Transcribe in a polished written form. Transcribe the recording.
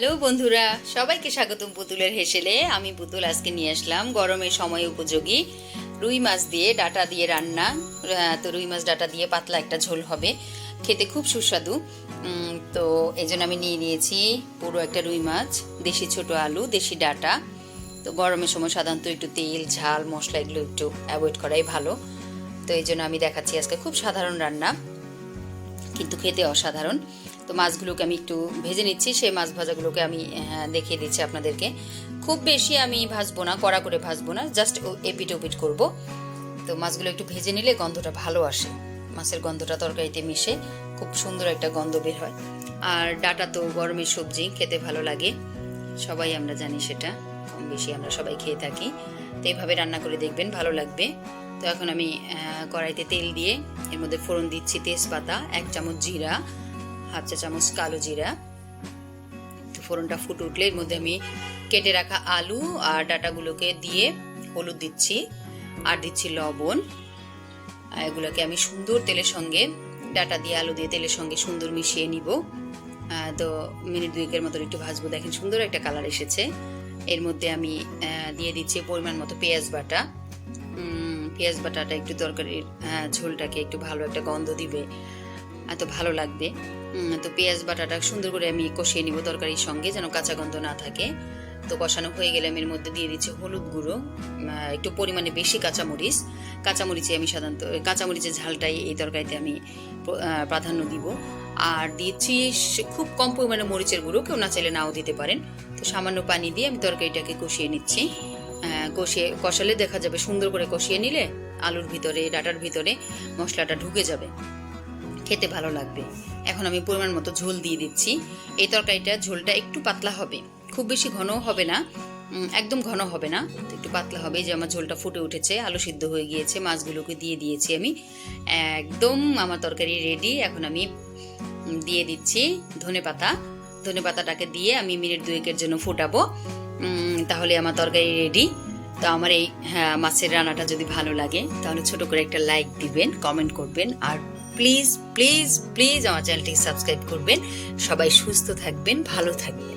Hello বন্ধুরা, সবাইকে স্বাগতম পুতুলের হেসেলে। আমি পুতুল আজকে নিয়ে আসলাম গরমের সময় উপযোগী রুই মাছ দিয়ে ডাঁটা দিয়ে রান্না। তো রুই মাছ ডাঁটা দিয়ে পাতলা একটা ঝোল হবে, খেতে খুব সুস্বাদু। তো এই জন্য আমি নিয়ে নিয়েছি পুরো একটা রুই মাছ, দেশি ছোট আলু, দেশি ডাঁটা। তো গরমের সময় সাধারণত একটু তেল ঝাল মশলা এগুলো একটু অ্যাভয়েড করাই ভালো। তো এই জন্য আমি দেখাচ্ছি আজকে খুব সাধারণ রান্না, কিন্তু খেতে অসাধারণ। তো মাছগুলোকে আমি একটু ভেজে নিচ্ছি, সেই মাছ ভাজাগুলোকে আমি দেখিয়ে দিচ্ছি আপনাদেরকে। খুব বেশি আমি ভাজবো না, কড়া করে ভাজবো না, জাস্ট এপিট ওপিট করবো। তো মাছগুলো একটু ভেজে নিলে গন্ধটা ভালো আসে, মাছের গন্ধটা তরকারিতে মিশে খুব সুন্দর একটা গন্ধ বের হয়। আর ডাঁটা তো গরমের সবজি, খেতে ভালো লাগে, সবাই আমরা জানি, সেটা কম বেশি আমরা সবাই খেয়ে থাকি। তো এইভাবে রান্না করে দেখবেন, ভালো লাগবে। তো এখন আমি কড়াইতে তেল দিয়ে এর মধ্যে ফোড়ন দিচ্ছি তেজপাতা, 1 চামচ জিরা, 1/2 চা চামচ কালো জিরা। তো ফোড়নটা ফুটে উঠলে এর মধ্যে আমি কেটে রাখা আলু আর ডাঁটাগুলোকে দিয়ে হলুদ দিচ্ছি আর দিচ্ছি লবণ। এগুলোকে আমি সুন্দর তেলের সঙ্গে, ডাঁটা দিয়ে আলু দিয়ে তেলের সঙ্গে সুন্দর মিশিয়ে নিব। তো মিনিট 2 মতো একটু ভাজবো। দেখেন সুন্দর একটা কালার এসেছে। এর মধ্যে আমি দিয়ে দিচ্ছি পরিমাণ মতো পেঁয়াজ বাটা। পেঁয়াজ বাটাটা একটু তরকারির ঝোলটাকে একটু ভালো একটা গন্ধ দিবে, এত ভালো লাগবে। তো পেঁয়াজ বাটাটা সুন্দর করে আমি কষিয়ে নিব তরকারির সঙ্গে, যেন কাঁচা গন্ধ না থাকে। তো কষানো হয়ে গেলে আমি এর মধ্যে দিয়ে দিচ্ছি হলুদ গুঁড়ো, একটু পরিমাণে বেশি কাঁচামরিচে আমি সাধারণত কাঁচামরিচের ঝালটাই এই তরকারিতে আমি প্রাধান্য দিব। আর দিচ্ছি খুব কম পরিমাণে মরিচের গুঁড়ো, কেউ না চাইলে নাও দিতে পারেন। তো সামান্য পানি দিয়ে আমি তরকারিটাকে কষিয়ে নিচ্ছি। কষালে দেখা যাবে, সুন্দর করে কষিয়ে নিলে আলুর ভিতরে ডাঁটার ভিতরে মশলাটা ঢুকে যাবে, খেতে ভালো লাগবে। এখন আমি পরিমাণ মতো ঝোল দিয়ে দিচ্ছি। এই তরকারিটা ঝোলটা একটু পাতলা হবে, খুব বেশি ঘনও হবে না, একদম ঘন হবে না, একটু পাতলা হবে। যে আমার ঝোলটা ফুটে উঠেছে, আলু সিদ্ধ হয়ে গিয়েছে, মাছগুলোকে দিয়ে দিয়েছি আমি, একদম আমার তরকারি রেডি। এখন আমি দিয়ে দিচ্ছি ধনেপাতাটাকে দিয়ে আমি মিনিট 2 জন্য ফোটাবো, তাহলে আমার তরকারি রেডি। তো আমার এই মাছের রান্নাটা যদি ভালো লাগে তাহলে ছোট করে একটা লাইক দিবেন, কমেন্ট করবেন, আর প্লিজ প্লিজ প্লিজ আমার চ্যানেলটিকে সাবস্ক্রাইব করবেন। সবাই সুস্থ থাকবেন, ভালো থাকবেন।